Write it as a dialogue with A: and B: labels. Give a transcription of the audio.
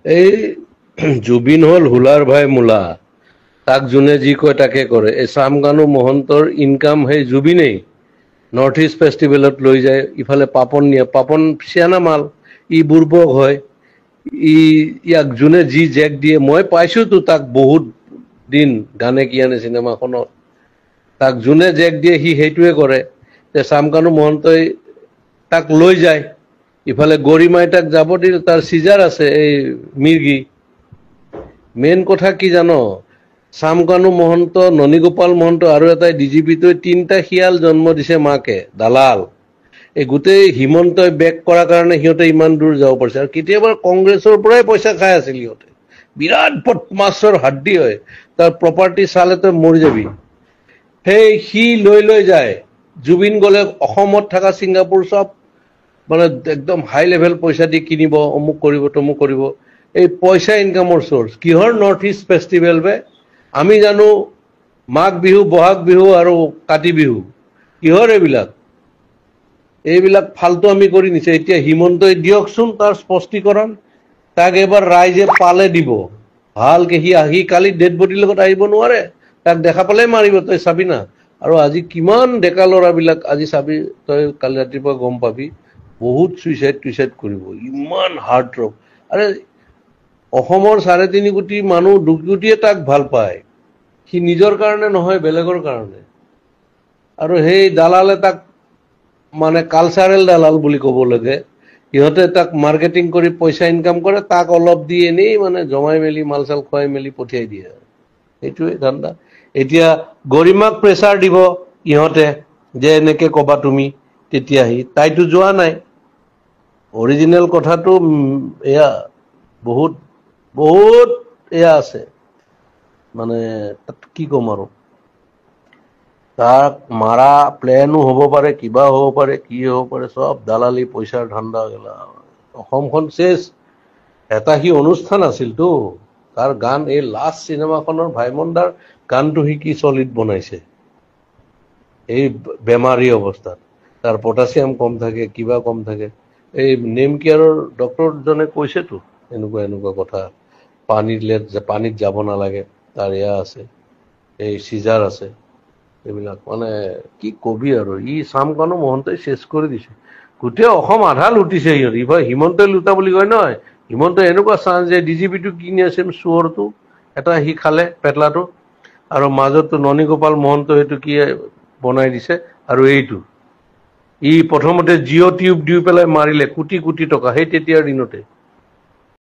A: এই জুবিন হল হুলাৰ ভাই মূলা তাক যোনে যি কয় তাকে কৰে এই শ্যামকানু মহন্তৰ ইনকাম সেই জুবিনেই নৰ্থ ইষ্ট ফেষ্টিভেলত লৈ যায় ইফালে পাপন নিয়ে পাপন চিয়ানা মাল ই বুৰ্বক হয় ইয়াক যোনে যি জেক দিয়ে মই পাইছোতো তাক বহুত দিন গানে কি আনে চিনেমাখনত তাক যোনে জেক দিয়ে সি সেইটোৱে কৰে যে শ্যামকানু মহন্তই তাক লৈ যায় ইফালে গৰিমাই তাক যাব দিল তাৰ চিজাৰ আছে এই মিৰ্গি মেইন কথা কি জানো শ্যামকানু মহন্ত ননীগোপাল মহন্ত আৰু এটাই ডিজিপিটোৱে তিনিটা শিয়াল জন্ম দিছে মাকে দালাল এই গোটেই হিমন্তই বেক কৰাৰ কাৰণে সিহঁতে ইমান দূৰ যাব পাৰিছে আৰু কেতিয়াবা কংগ্ৰেছৰ পৰাই পইচা খাই আছিল সিহঁতে বিৰাট বদমাছৰ হাড্ডি হয় তাৰ প্ৰপাৰ্টি চালে তই মৰি যাবি সেই সি লৈ যায় জুবিন গলে অসমত থকা ছিংগাপুৰ চব মানে একদম হাই লেভেল পইচা দি কিনিব অমুক কৰিব তমুক কৰিব এই পইচা ইনকামৰ সোৰ্স কিহৰ নৰ্থ ইষ্ট ফেষ্টিভেল বে আমি জানো মাঘ বিহু বহাগ বিহু আৰু কাতি বিহু কিহৰ এইবিলাক ফালতু আমি কৰি নিছে এতিয়া হিমন্তই দিয়কচোন তাৰ স্পষ্টীকৰণ তাক এবাৰ ৰাইজে পালে দিব ভালকে সি কালি ডেড বডিৰ লগত আহিব নোৱাৰে তাক দেখা পালে মাৰিব তই চাবি না আৰু আজি কিমান ডেকা ল'ৰাবিলাক আজি চাবি তই কালি ৰাতিপুৱা গম পাবি বহুত সুইচাইড কৰিব ইমান হাৰ্ট ৰক আৰে অসমৰ 3.5 কোটি মানুহ 2 কোটিয়ে তাক ভাল পায় সি নিজৰ কাৰণে নহয় বেলেগৰ কাৰণে আৰু সেই দালালে তাক মানে কালচাৰেল দালাল বুলি ক'ব লাগে সিহঁতে তাক মাৰ্কেটিং কৰি পইচা ইনকাম কৰে তাক অলপ দি এনেই মানে জমাই মেলি মালচাল খুৱাই মেলি পঠিয়াই দিয়ে এইটোৱে ধান্দা এতিয়া গৰিমাক প্ৰেছাৰ দিব ইহঁতে যে এনেকে কবা তুমি তেতিয়াহি তাইতো যোৱা নাই অৰিজিনেল কথাটো এয়া বহুত এয়া আছে মানে কি কম আৰু তাক মাৰা প্লেনো হ'ব পাৰে কিবা হ'ব পাৰে কি হ'ব পাৰে সব দালালি পইচাৰ ধান্দা গেলা অসমখন শেষ এটা সি অনুষ্ঠান আছিলতো তাৰ গান এই লাষ্ট চিনেমাখনৰ ভাইমনদাৰ গানটো সি কি সলিড বনাইছে এই বেমাৰী অৱস্থাত তাৰ পটাছিয়াম কম থাকে কিবা কম থাকে এই নেম কেয়াৰৰ ডক্টৰজনে কৈছেতো এনেকুৱা কথা পানীত যাব নালাগে তাৰ এয়া আছে এই চিজাৰ আছে এইবিলাক মানে কি কবি আৰু ই শ্যামকানু মহন্তই শেষ কৰি দিছে গোটেই অসম আধা লুটিছে ইফালে হিমন্তই লুটা বুলি কয় নহয় হিমন্তই এনেকুৱা চান্স যে ডিজিপিটো কিনি আছে চোৰটো এটা সি খালে পেটলাটো আৰু মাজতো ননীগোপাল মহন্ত সেইটো কি বনাই দিছে আৰু এইটো ই প্ৰথমতে জিঅ' টিউব দি পেলাই মাৰিলে কোটি টকা সেই তেতিয়াৰ দিনতে